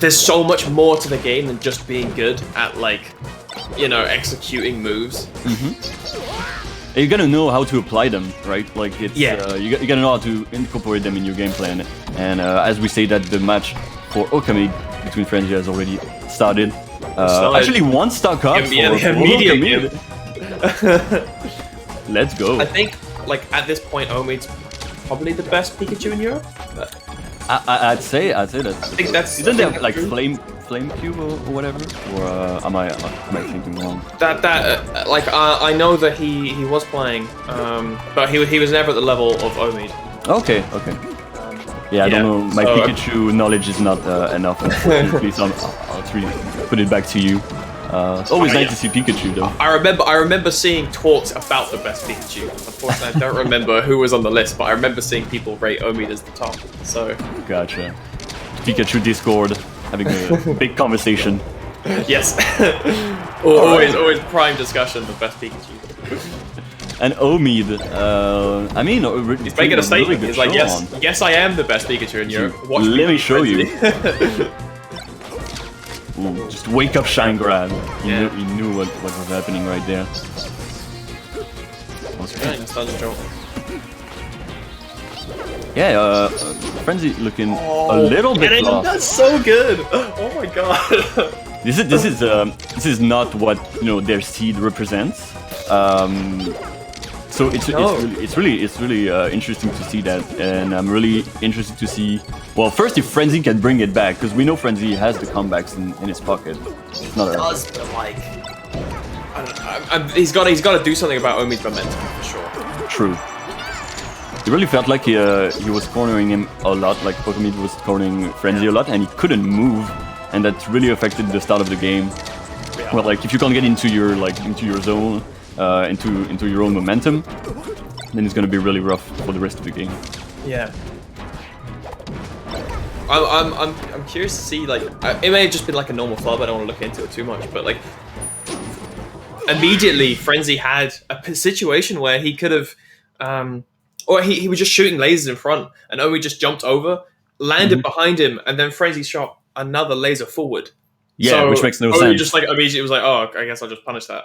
there's so much more to the game than just being good at like, you know, executing moves. You gotta know how to apply them, right? Like it's Yeah. you gotta know how to incorporate them in your game plan. And as we say that the match for Okameed between Frenzy has already started. Actually, one stock up for medium. Let's go. I think like at this point, Okameed's probably the best Pikachu in Europe. I'd say that. I think that's. Isn't there like flame cube or whatever? Or am I thinking wrong? I know that he was playing, but he was never at the level of Okameed. Okay. Yeah, I don't know. My Pikachu knowledge is not enough, unfortunately, so I'll put it back to you. It's always nice to see Pikachu, though. I remember seeing talks about the best Pikachu. Unfortunately, I don't remember who was on the list, but I remember seeing people rate Okameed as the top. So. Gotcha. Pikachu Discord having a big conversation. Yes. always prime discussion. The best Pikachu. And Okameed, I mean, he's making a statement. He's like, yes, I am the best Pikachu in Europe. Let me show you. Ooh, just wake up, shine grab. He knew what was happening right there. Yeah, Frenzy looking a little bit lost. That's so good. Oh my god. This is not what their seed represents. So it's really interesting to see that, and I'm really interested to see. Well, first if Frenzy can bring it back, because we know Frenzy has the comebacks in his pocket. He does, but like, I don't know. He's got to do something about Okameed's momentum for sure. True. It really felt like he was cornering him a lot, like Okameed was cornering Frenzy a lot, and he couldn't move, and that really affected the start of the game. Yeah. Well, like if you can't get into your zone. Into your own momentum, then it's gonna be really rough for the rest of the game. Yeah. I'm curious to see, like, it may have just been like a normal flub. I don't want to look into it too much, but like, immediately Frenzy had a situation where he could have, or he was just shooting lasers in front, and Omi just jumped over, landed behind him, and then Frenzy shot another laser forward. Yeah, so which makes no Omi sense. Just like immediately was like, oh, I guess I'll just punish that.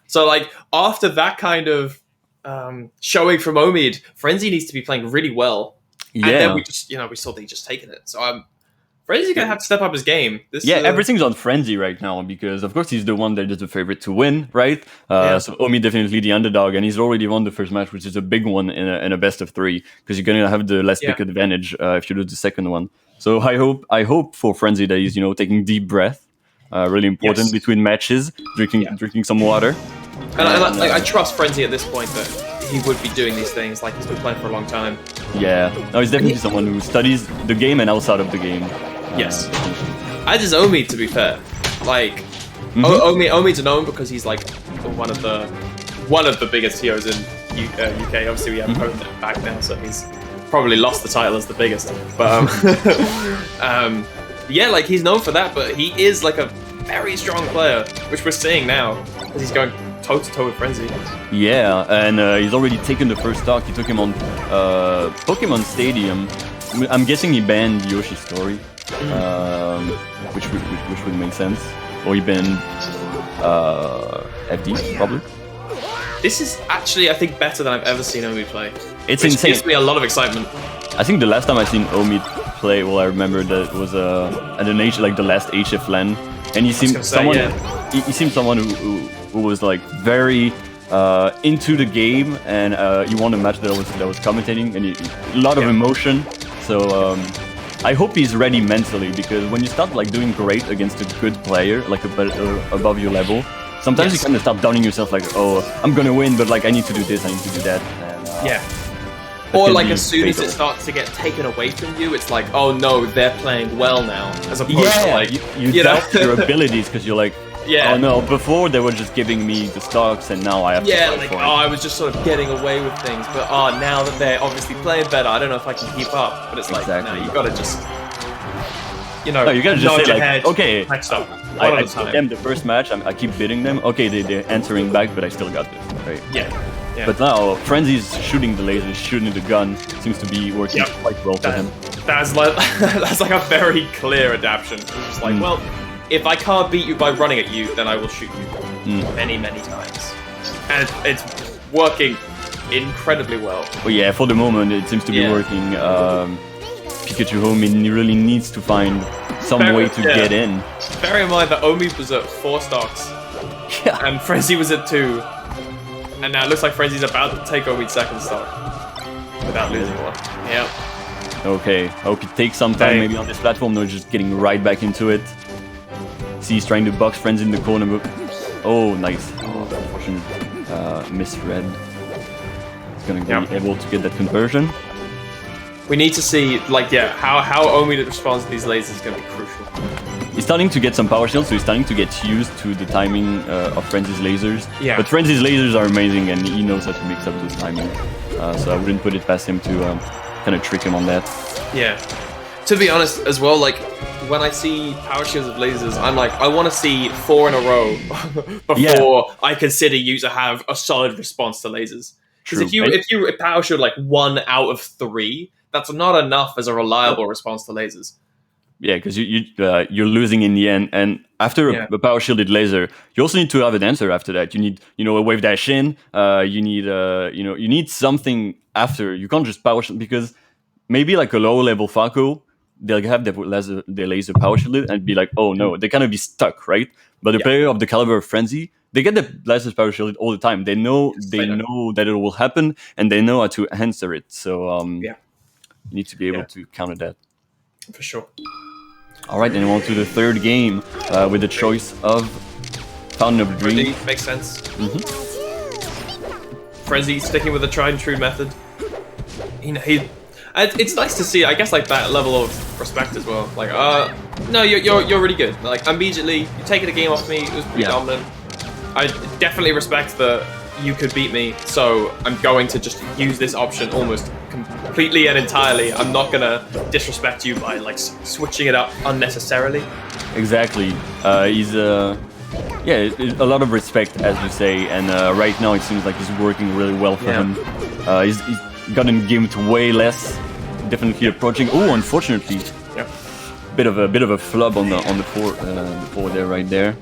So, like, after that kind of showing from Okameed, Frenzy needs to be playing really well. Yeah. And then we just, we saw that he just taken it. So, Frenzy's going to have to step up his game. Everything's on Frenzy right now because, of course, he's the one that is the favorite to win, right? So, Okameed definitely the underdog, and he's already won the first match, which is a big one in a best of 3 because you're going to have the last pick advantage if you lose the second one. So, I hope for Frenzy that he's, taking deep breath. Really important between matches, drinking some water. And I trust Frenzy at this point that he would be doing these things, like he's been playing for a long time. Yeah, no, he's definitely someone who studies the game and outside of the game. Yes. As is Okameed, to be fair. Like, Okameed's known because he's like one of the biggest heroes in UK. Obviously, we have Okameed back now, so he's probably lost the title as the biggest. But yeah, like he's known for that, but he is like a very strong player, which we're seeing now as he's going toe-to-toe with Frenzy. Yeah, and he's already taken the first stock. He took him on Pokemon Stadium. I'm guessing he banned Yoshi's Story, which would make sense. Or he banned FD, probably. This is actually, I think, better than I've ever seen Okameed play. It's insane. It gives me a lot of excitement. I think the last time I seen Okameed play, well, I remember that it was at an age like the last HF LAN, and he seemed someone. He seemed someone who was like very into the game, and he won a match that was commentating, and a lot of emotion. So I hope he's ready mentally, because when you start like doing great against a good player, like above your level, sometimes you kind of start doubting yourself, like, oh, I'm gonna win, but like I need to do this, I need to do that. And, or like as soon as it starts to get taken away from you, it's like, oh no, they're playing well now, as opposed to like you doubt your abilities because you're like, oh no, before they were just giving me the stocks, and now I have to fight for it. I was just sort of getting away with things, but now that they're obviously playing better, I don't know if I can keep up. But it's like, no, you gotta just, you gotta just say like, okay, next up. I beat them the first match, I keep beating them. Okay, they're answering back, but I still got this, right? Yeah. But now Frenzy's shooting the lasers, shooting the gun, seems to be working quite well for him. That's like a very clear adaptation. It's just like, well, if I can't beat you by running at you, then I will shoot you many times, and it's working incredibly well. Well, yeah, for the moment it seems to be working. Pikachu Homie really needs to find some way to get in. Bear in mind that Omid was at 4 stocks, and Frenzy was at 2, and now it looks like Frenzy's about to take Omid's 2nd stock without losing one. Yep. Okay, I hope he takes some time maybe on this platform. No, just getting right back into it. See, he's trying to box Frenzy in the corner, but oh, nice. Oh, unfortunate misread. He's gonna be able to get that conversion. We need to see, like, how Omid responds to these lasers is going to be crucial. He's starting to get some power shields, so he's starting to get used to the timing of Frenzy's lasers. Yeah. But Frenzy's lasers are amazing, and he knows how to mix up the timing. So I wouldn't put it past him to kind of trick him on that. Yeah. To be honest, as well, like, when I see power shields of lasers, I'm like, I want to see 4 in a row before I consider you to have a solid response to lasers. Because if you power shield like 1 out of 3, that's not enough as a reliable response to lasers. Yeah, because you're losing in the end, and after a power shielded laser, you also need to have an answer after that. You need, a wave dash in. You need, you need something after. You can't just power shield, because maybe like a lower level Falco, they'll have their laser power shielded and be like, oh no, they kind of be stuck, right? But the player of the caliber of Frenzy, they get the lasers power shielded all the time. They know that it will happen, and they know how to answer it. So you need to be able to counter that. For sure. All right, then on to the 3rd game with the choice of Fountain of Dreams. Makes sense. Frenzy sticking with the tried and true method. It's nice to see, I guess, like that level of respect as well. Like, no, you're really good. Like, immediately, you're taking the game off me. It was pretty dominant. I definitely respect that you could beat me, so I'm going to just use this option almost completely and entirely. I'm not gonna disrespect you by like switching it up unnecessarily. Exactly. He's a lot of respect, as you say, and right now it seems like he's working really well for him. He's gotten gimped way less. Definitely approaching. Oh, unfortunately, bit of a flub on the four there, right there.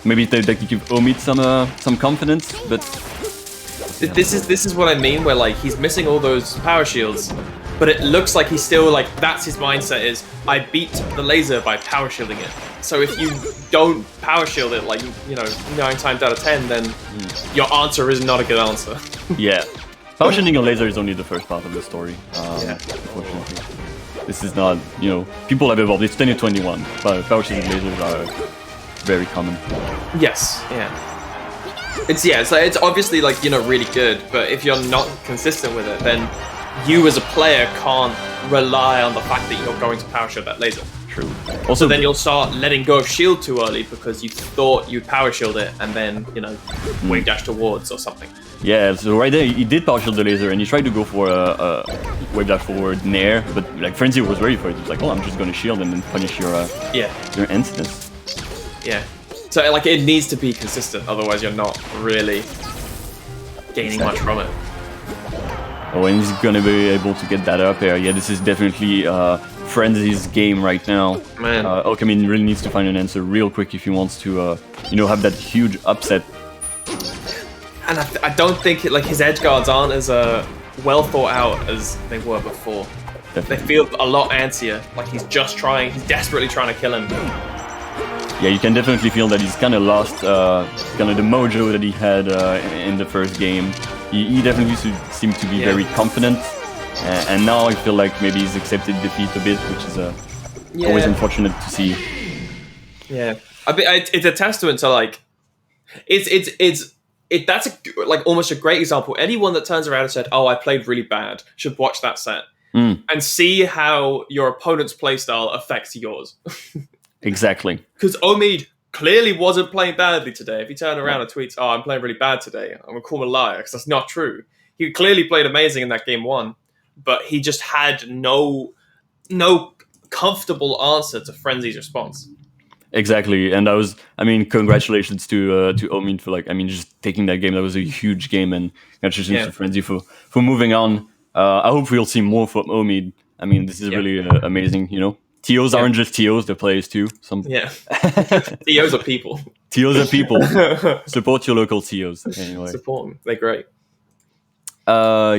Maybe they could give Omid some confidence, but this is what I mean, where like he's missing all those power shields, but it looks like he's still like, that's his mindset, is I beat the laser by power shielding it. So if you don't power shield it, like 9 times out of 10, then your answer is not a good answer. Power shielding a laser is only the first part of the story. Unfortunately, this is not, people have evolved. It's 2021, but power shielding lasers are very common. It's obviously like really good, but if you're not consistent with it, then you as a player can't rely on the fact that you're going to power shield that laser. True. Also, then you'll start letting go of shield too early because you thought you'd power shield it and then wave dash towards or something. Yeah, so right there he did power shield the laser and he tried to go for a wave dash forward nair, but like Frenzy was ready for it. He was like, oh, I'm just going to shield and then punish your instance. Yeah. So like it needs to be consistent, otherwise you're not really gaining much from it. Oh, and he's gonna be able to get that up air. Yeah, this is definitely Frenzy's game right now. Man, Okameed really needs to find an answer real quick if he wants to, have that huge upset. And I don't think his edge guards aren't as well thought out as they were before. Definitely. They feel a lot antsier. Like he's desperately trying to kill him. Yeah, you can definitely feel that he's kind of lost kind of the mojo that he had in the first game. He definitely seemed to be very confident, and now I feel like maybe he's accepted defeat a bit, which is always unfortunate to see. Yeah, it's a testament to like, that's almost a great example. Anyone that turns around and said, "Oh, I played really bad," should watch that set and see how your opponent's playstyle affects yours. Exactly. Because Omid clearly wasn't playing badly today. If he turned around and tweets, "Oh, I'm playing really bad today," I'm going to call him a liar, because that's not true. He clearly played amazing in that game 1, but he just had no comfortable answer to Frenzy's response. Exactly, and congratulations to Omid for just taking that game. That was a huge game, and congratulations to Frenzy for moving on. I hope we'll see more from Omid I mean, this is really amazing. You know, TOs aren't just TOs; they're players too. Yeah, TOs are people. TOs are people. Support your local TOs. Anyway, Support them. They're great. Yeah.